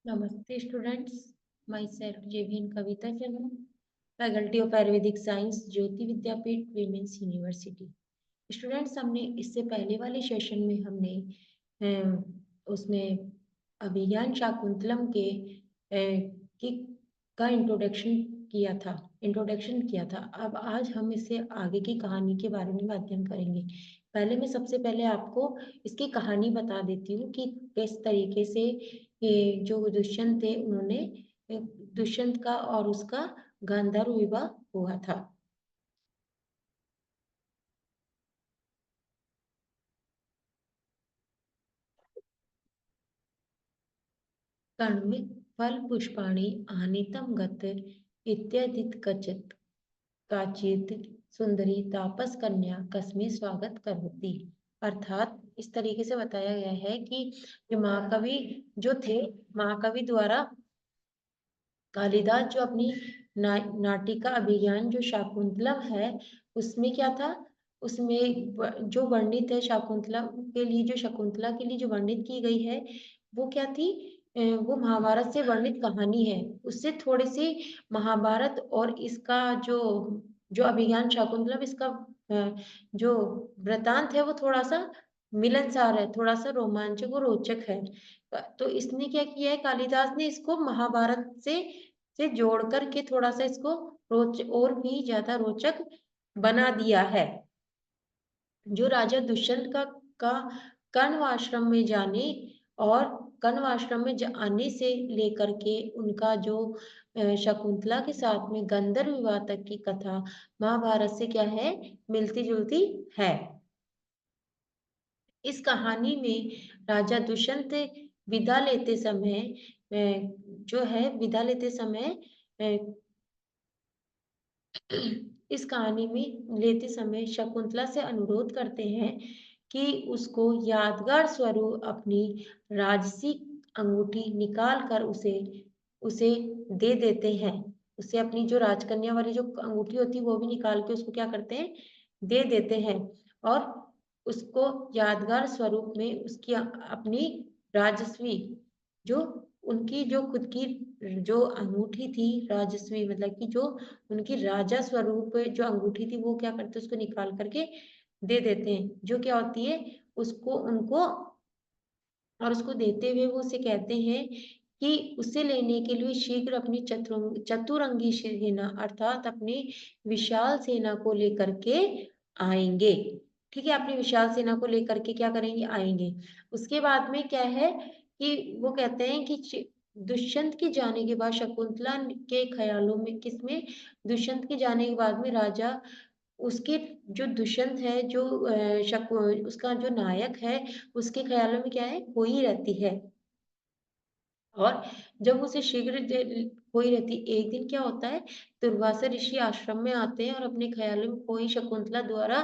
Namaste students, myself JVN Kavita Sharma, faculty of Ayurvedic science Jyoti Vidyapeeth women's university. Students, हमने इससे पहले वाले सेशन में हमने उसमें अभिज्ञान शाकुंतलम की का इंट्रोडक्शन किया था। अब आज हम इससे आगे की कहानी के बारे में अध्ययन करेंगे। पहले मैं सबसे पहले आपको इसकी कहानी बता देती हूँ कि किस तरीके से ये जो दुष्यंत थे उन्होंने दुष्यंत का और उसका गांधार विवाह हुआ था। कर्णवे फल पुष्पाणि आनीतम गत इत्यादित कचित काचित सुंदरी तापस कन्या कस्मे स्वागत करोति। अर्थात इस तरीके से बताया गया है कि जो महाकवि जो थे, महाकवि द्वारा कालिदास जो अपनी नाटिका अभिज्ञान जो शाकुंतलम है उसमें क्या था, उसमें जो वर्णित है शाकुंतला के लिए, जो शकुंतला के लिए जो वर्णित की गई है वो क्या थी, वो महाभारत से वर्णित कहानी है। उससे थोड़ी सी महाभारत और इसका जो जो अभिज्ञान शाकुंतलम, इसका जो वृतांत है वो थोड़ा सा मिलनसार है, थोड़ा सा रोमांचक और रोचक है। तो इसने क्या किया है, कालिदास ने इसको महाभारत से जोड़ करके थोड़ा सा इसको और भी ज्यादा रोचक बना दिया है। जो राजा दुष्यंत का कण्व आश्रम में जाने और कण्व आश्रम में आने से लेकर के उनका जो शकुंतला के साथ में गंधर्व विवाह तक की कथा महाभारत से क्या है, मिलती जुलती है। इस कहानी में राजा दुष्यंत विदा लेते समय जो है विदा लेते समय इस कहानी में लेते समय शकुंतला से अनुरोध करते हैं कि उसको यादगार स्वरूप अपनी राजसी अंगूठी निकाल कर उसे उसे दे देते हैं। उसे अपनी जो राजकन्या वाली जो अंगूठी होती है वो भी निकाल के उसको क्या करते हैं, दे देते हैं। और उसको यादगार स्वरूप में उसकी अपनी राजस्वी जो उनकी जो खुद की जो अंगूठी थी राजस्वी, मतलब कि जो उनकी राजा स्वरूप जो अंगूठी थी वो क्या करते, उसको निकाल करके दे देते हैं। जो क्या होती है उसको उनको, और उसको देते हुए वो उसे कहते हैं कि उसे लेने के लिए शीघ्र अपनी चतुरंगी सेना अर्थात अपनी विशाल सेना को लेकर के आएंगे। ठीक है, अपनी विशाल सेना को लेकर के क्या करेंगे, आएंगे। उसके बाद में क्या है कि वो कहते हैं कि दुष्यंत के जाने के बाद शकुंतला के ख्यालों में, किसमें, दुष्यंत के जाने के बाद में राजा उसके जो दुष्यंत है जो उसका जो नायक है उसके ख्यालों में क्या है, खोई रहती है। और जब उसे शीघ्र खोई रहती, एक दिन क्या होता है, दुर्वासा ऋषि आश्रम में आते हैं और अपने ख्यालों में खोई शकुंतला द्वारा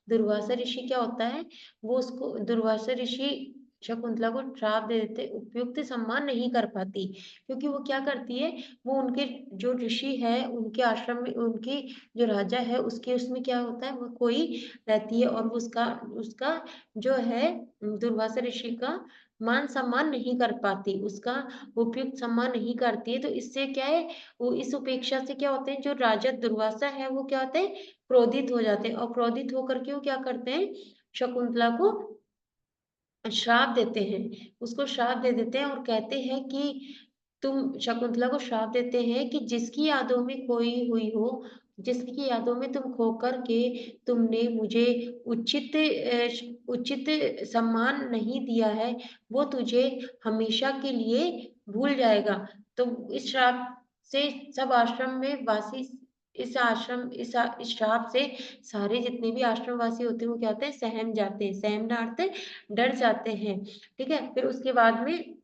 दुर्वासा ऋषि क्या होता है, वो उसको दुर्वासा ऋषि शकुंतला को श्राप दे देते, उपयुक्त सम्मान नहीं कर पाती। क्योंकि वो क्या करती है, वो उनके जो ऋषि है उनके आश्रम में, उनकी जो राजा है उसके उसमें क्या होता है, वो कोई रहती है और उसका उसका जो है दुर्वासा ऋषि का मान सम्मान नहीं कर पाती, उसका उपयुक्त सम्मान नहीं करती है। तो इससे क्या है, वो इस उपेक्षा से क्या होते हैं, जो राजा दुर्वासा है वो क्या होते हैं, क्रोधित हो जाते हैं। और क्रोधित होकर के वो क्या करते हैं, शकुंतला को श्राप देते हैं, उसको श्राप दे देते हैं और कहते हैं कि तुम, शकुंतला को श्राप देते हैं कि जिसकी यादों में खोई हुई हो, जिसकी यादों में तुम खो कर के तुमने मुझे उचित सम्मान नहीं दिया है, वो तुझे हमेशा के लिए भूल जाएगा। तो इस श्राप से सब आश्रम में वासी, इस श्राप से सारे जितने भी आश्रम वासी होते हैं वो क्या होते हैं, सहम जाते हैं, सहमना अर्थ है डर जाते हैं। ठीक है, फिर उसके बाद में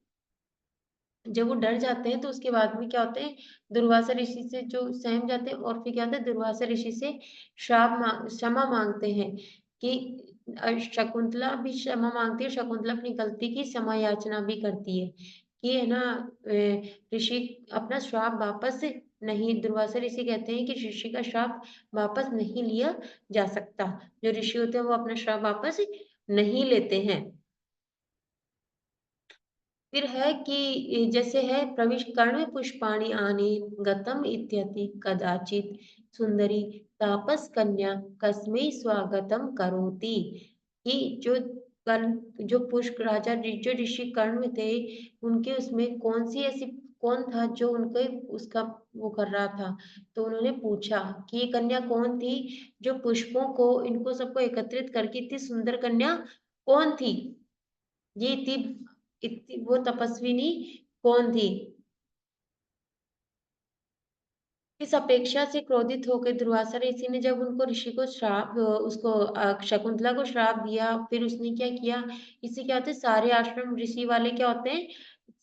जब वो डर जाते हैं तो उसके बाद में क्या होते हैं, दुर्वासा ऋषि से जो सहम जाते हैं और फिर क्या होता है, दुर्वासा ऋषि से क्षमा मांगते हैं कि शकुंतला भी क्षमा मांगती है, शकुंतला अपनी गलती की क्षमा याचना भी करती है कि है ना, ऋषि अपना श्राप वापस नहीं, दुर्वासा ऋषि कहते हैं कि ऋषि का श्राप वापस नहीं लिया जा सकता। जो ऋषि होते हैं वो अपना श्राप वापस नहीं लेते हैं। फिर है कि जैसे है प्रविश कर्ण पुष्पाणि आने गतम इत्यति कदाचित सुंदरी तापस कन्या कस्मै स्वागतम करोति, कि जो पुष्प राजा जो ऋषि कर्ण थे, उनके उसमें कौन सी ऐसी कौन था जो उनके उसका वो कर रहा था। तो उन्होंने पूछा कि ये कन्या कौन थी जो पुष्पों को इनको सबको एकत्रित करके इतनी सुंदर कन्या कौन थी, ये इतनी वो तपस्विनी कौन थी। इस अपेक्षा से क्रोधित होकर दुर्वासा ऋषि ने जब उनको ऋषि को शकुंतला को श्राप दिया, फिर उसने क्या किया, इससे क्या होता है सारे आश्रम ऋषि वाले क्या होते हैं,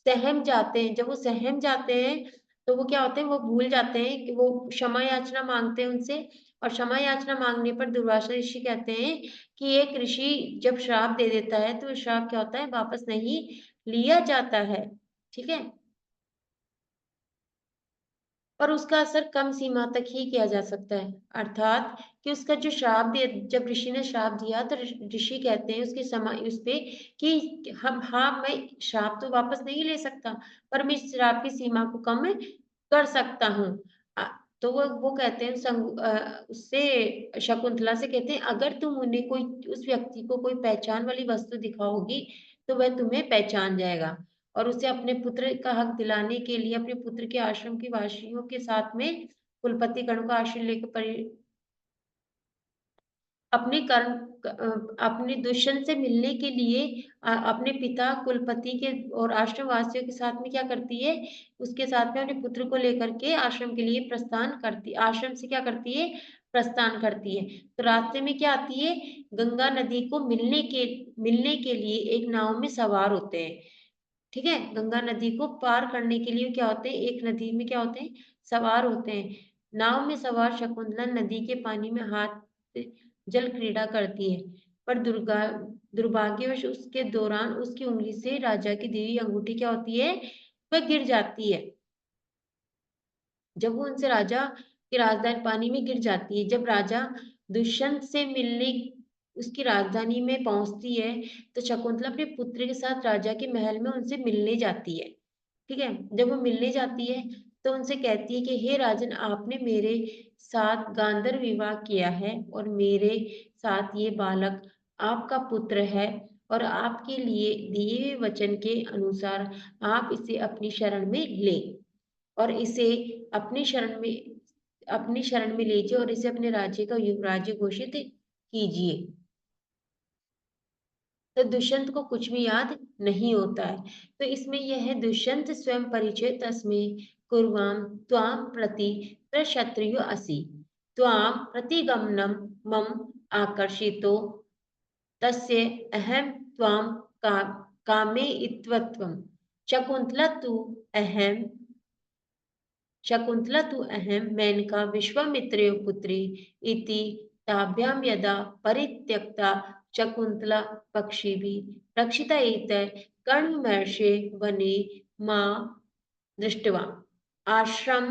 सहम जाते हैं। जब वो सहम जाते हैं तो वो क्या होते हैं, वो भूल जाते हैं कि वो क्षमा याचना मांगते हैं उनसे। और क्षमा याचना मांगने पर दुर्वासा ऋषि कहते हैं कि एक ऋषि जब श्राप दे देता है तो श्राप क्या होता है, वापस नहीं लिया जाता है। ठीक है, और उसका असर कम सीमा तक ही किया जा सकता है। अर्थात कि उसका जो श्राप दिया, जब ऋषि ने श्राप दिया तो ऋषि कहते हैं उसके समय उस पे कि हम हाँ मैं श्राप तो वापस नहीं ले सकता, पर मैं इस श्राप की सीमा को कम कर सकता हूँ। तो वो कहते हैं उससे शकुंतला से कहते हैं अगर तुम उन्हें कोई उस व्यक्ति को कोई पहचान वाली वस्तु दिखाओगी तो वह तुम्हें पहचान जाएगा, और उसे अपने पुत्र का हक दिलाने के लिए अपने पुत्र के आश्रम के वासियों के साथ में कुलपति गण को आश्रय लेकर अपने अपने दुष्यंत से मिलने के लिए अपने पिता कुलपति के और आश्रम वासियों के साथ में क्या करती है, उसके साथ में अपने पुत्र को लेकर के आश्रम के लिए प्रस्थान करती, आश्रम से क्या करती है, प्रस्थान करती है। तो रास्ते में क्या आती है, गंगा नदी को मिलने के लिए एक नाव में सवार होते हैं। ठीक है, गंगा नदी को पार करने के लिए क्या होते हैं, एक नदी में क्या होते हैं, सवार होते हैं। नाव में सवार शकुंतला नदी के पानी में हाथ जल क्रीड़ा करती है, पर दुर्भाग्यवश उसके दौरान उसकी उंगली से राजा की दी हुई अंगूठी क्या होती है, वह गिर जाती है। जब वो उनसे राजा की राजधानी पानी में गिर जाती है, जब राजा दुष्यंत से मिलने उसकी राजधानी में पहुंचती है, तो शकुंतला अपने पुत्र के साथ राजा के महल में उनसे मिलने जाती है। ठीक है, जब वो मिलने जाती है तो उनसे कहती है कि हे राजन, आपने मेरे साथ गांधर्व विवाह किया है और मेरे साथ ये बालक आपका पुत्र है, और आपके लिए दिए हुए वचन के अनुसार आप इसे अपनी शरण में ले और इसे अपनी शरण में अपनी शरण में लीजिए और इसे अपने राज्य का युवराज्य घोषित कीजिए। तो दुष्यंत को कुछ भी याद नहीं होता है। तो इसमें यह है दुष्यंत स्वयं परिचय तस्मै कुर्वाम त्वाम प्रति प्रक्षत्रियो असि त्वाम प्रतिगमनम मम आकर्षितो तस्य अहम त्वाम का कामे इत्वत्वम शकुंतला तु अहम शकुंतला तु अहं मेनका विश्वामित्रयो पुत्री इति ताभ्यां यदा परित्यक्ता शकुंतला पक्षिभिः रक्षिता एतत् कर्णमहर्षे वने मा दृष्ट्वा आश्रम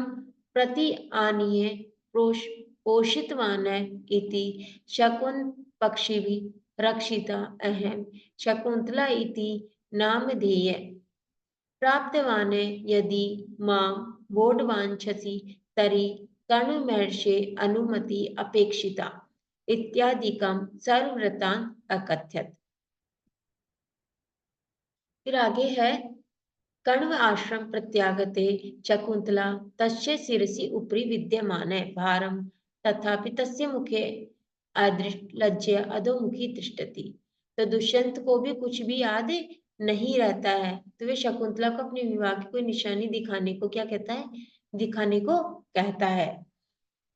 प्रति आनीय पोषितवान् इति शकुन पक्षिभिः रक्षिता अहं शकुंतला इति नामधेय प्राप्तवान् यदि मां वोढवाञ्छसि तर्हि कर्णमहर्षे अनुमति अपेक्षिता इत्यादिकं सर्वव्रतान् अकथयत्। फिर आगे है कण्व आश्रम प्रत्यागते शकुन्तला तस्य शिरसि उपरि विद्यमाने भारं तथापि तस्य मुखे अदृष्ट लज्जया अधोमुखी तिष्ठति। तो दुष्यंत को भी कुछ भी याद नहीं रहता है, तो वे शकुंतला को अपने विवाह की कोई निशानी दिखाने को क्या कहता है, दिखाने को कहता है।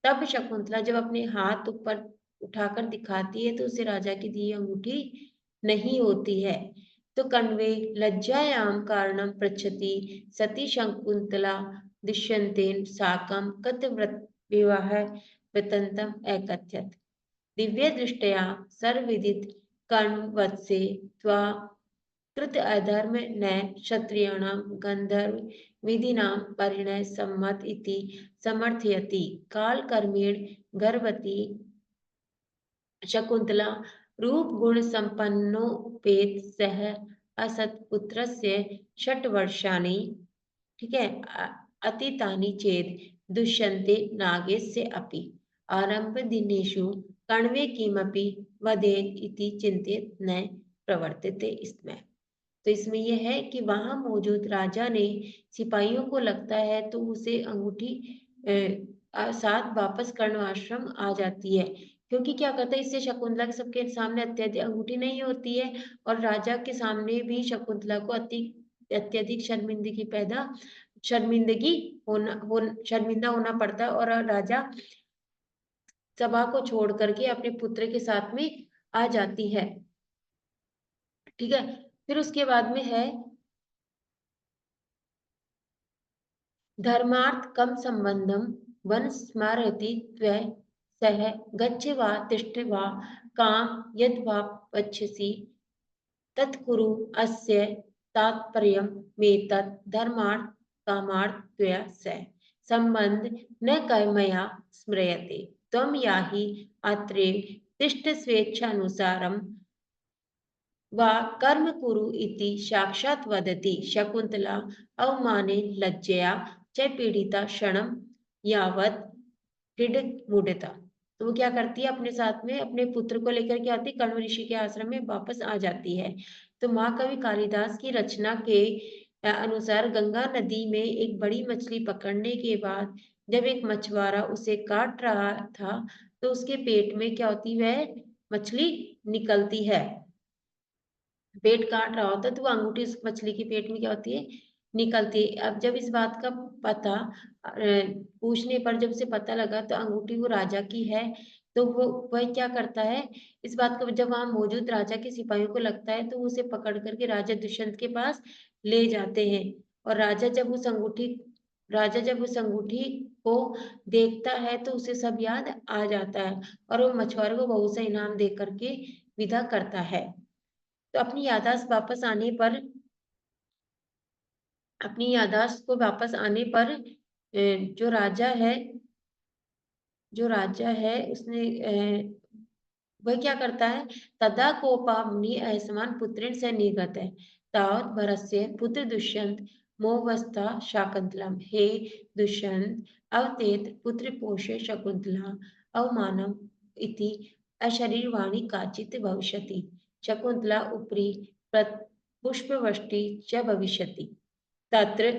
तब शकुंतला जब अपने हाथ ऊपर उठाकर दिखाती है तो उसे राजा की दी अंगूठी नहीं होती है। तो कण्वे लज्जायां कारणं पृच्छति सती शकुन्तला दुष्यन्तेन साकं कथं वृत्तन्तम् अकथयत्। दिव्यदृष्ट्या सर्वविदित कर्णवत्से त्वा कृत अधर्म न क्षत्रियाणां गन्धर्व विधिनां परिणय सम्मत इति समर्थयति। कालकर्मेण गर्भवती शकुंतला रूप गुण संपन्नोपेत सह असत्पुत्रस्य षट्वर्षाणि, ठीक है, अतीतानि चेत् दुष्यन्ते नागस्य अपि आरम्भदिनेषु कण्वे किमपि वदेत् इति चिन्तित न प्रवर्तते स्म। तो इसमें यह है कि वहां मौजूद राजा ने सिपाहियों को लगता है तो उसे अंगूठी साथ वापस कर्ण आश्रम आ जाती है, क्योंकि क्या करता है इससे शकुंतला के सबके सामने अत्यधिक अंगूठी नहीं होती है और राजा के सामने भी शकुंतला को अत्यधिक शर्मिंदा होना पड़ता है और राजा सभा को छोड़ करके अपने पुत्र के साथ में आ जाती है। ठीक है, फिर उसके बाद में है धर्मार्थ कम संबंधम वन स्मरति त्वय सह गच्छ वा तिष्ठ वा काम यद वा पच्छसि तत्कुरु अस्य तात्पर्यं मेतत् धर्मार्थ कामार्थ त्वया सह संबंध न कर्मया स्मृयते त्वं याहि अत्रेव तिष्ठ स्वेच्छानुसारं वा कर्म कुरु इति साक्षात् वदति शकुंतला अवमानेन लज्जया च पीड़िता क्षणम यावत् मुड़ता। तो वो क्या करती है अपने साथ में अपने पुत्र को लेकर के आती कण्व ऋषि के आश्रम में वापस आ जाती है। तो महाकवि कालिदास की रचना के अनुसार गंगा नदी में एक बड़ी मछली पकड़ने के बाद जब एक मछुआरा उसे काट रहा था तो उसके पेट में क्या होती है, मछली निकलती है। पेट काट रहा होता है तो वो अंगूठी उस मछली के पेट में क्या होती है, निकलती है। अब जब इस बात का पता पूछने पर जब उसे पता लगा तो अंगूठी वो राजा की है, तो वो वह क्या करता है, इस बात को जब वहां मौजूद राजा के सिपाहियों को लगता है तो वो उसे पकड़ करके राजा दुष्यंत के पास ले जाते हैं। और राजा जब उस अंगूठी को देखता है तो उसे सब याद आ जाता है और वो मछुआरे को बहुत सा इनाम दे करके विदा करता है। तो अपनी याददाश्त को वापस आने पर जो राजा है उसने वह क्या करता है, तदा कोपाग्नि असमान पुत्रेण स निगत है तावत भरस्य पुत्र दुष्यंत मोहवस्था शाकुंतलम हे दुष्यंत अवतेत पुत्र पोषे शकुंतला अवमानम इति अशरीरवाणी काचित भविष्यति शकुंतला उपरि पुष्पवृष्टि च भविष्यति तत्र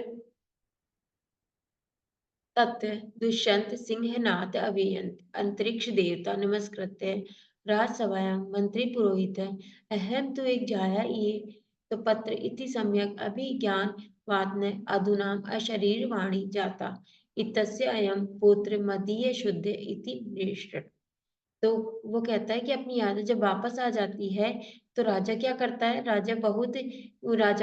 तत् दुष्यंत सिंहनाथ अभियंत अंतरिक्ष देवता नमस्कृत्य राजसभायां मंत्री पुरोहित अहम तो एक जाया ये तो पत्र इति सम्यक अभिज्ञान वात्न अधुना अशरीर वाणी जाता इतस्य अयम पुत्र मदीय शुद्ध इति निष्ठ। तो वो कहता है कि अपनी यादें जब वापस आ जाती है तो राजा क्या करता है, राजा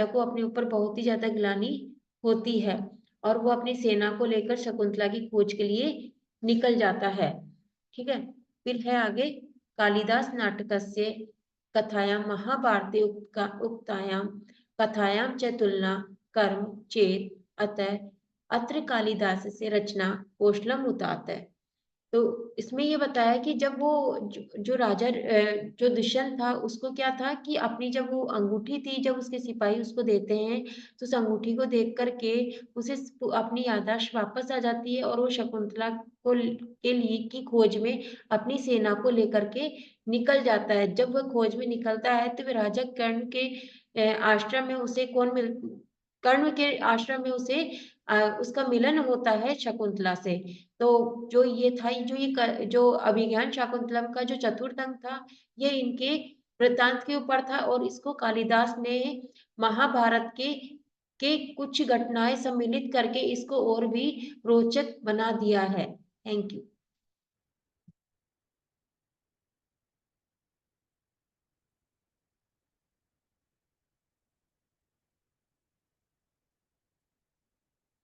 को अपने ऊपर बहुत ही ज्यादा ग्लानि होती है और वो अपनी सेना को लेकर शकुंतला की खोज के लिए निकल जाता है। ठीक है, फिर है आगे कालिदास नाटकस्य कथायां महाभारते उक्तायां कथायां च तुलना कर्म चेत अतः अत्र कालिदास से रचना कौशलम उतात है। तो इसमें ये बताया कि जब वो जो राजा जो दुष्यंत था उसको क्या था कि अपनी जब वो अंगूठी थी जब उसके सिपाही उसको देते हैं तो उस अंगूठी को देख करके उसे अपनी याददाश्त वापस आ जाती है और वो शकुंतला के लिए की खोज में अपनी सेना को लेकर के निकल जाता है। जब वह खोज में निकलता है तो वे राजा आश्रम में उसे कर्ण के आश्रम में उसे उसका मिलन होता है शकुंतला से। तो जो अभिज्ञान शाकुंतलम का जो चतुर्थ अंक था ये इनके वृत्तांत के ऊपर था और इसको कालिदास ने महाभारत के कुछ घटनाएं सम्मिलित करके इसको और भी रोचक बना दिया है। Thank you.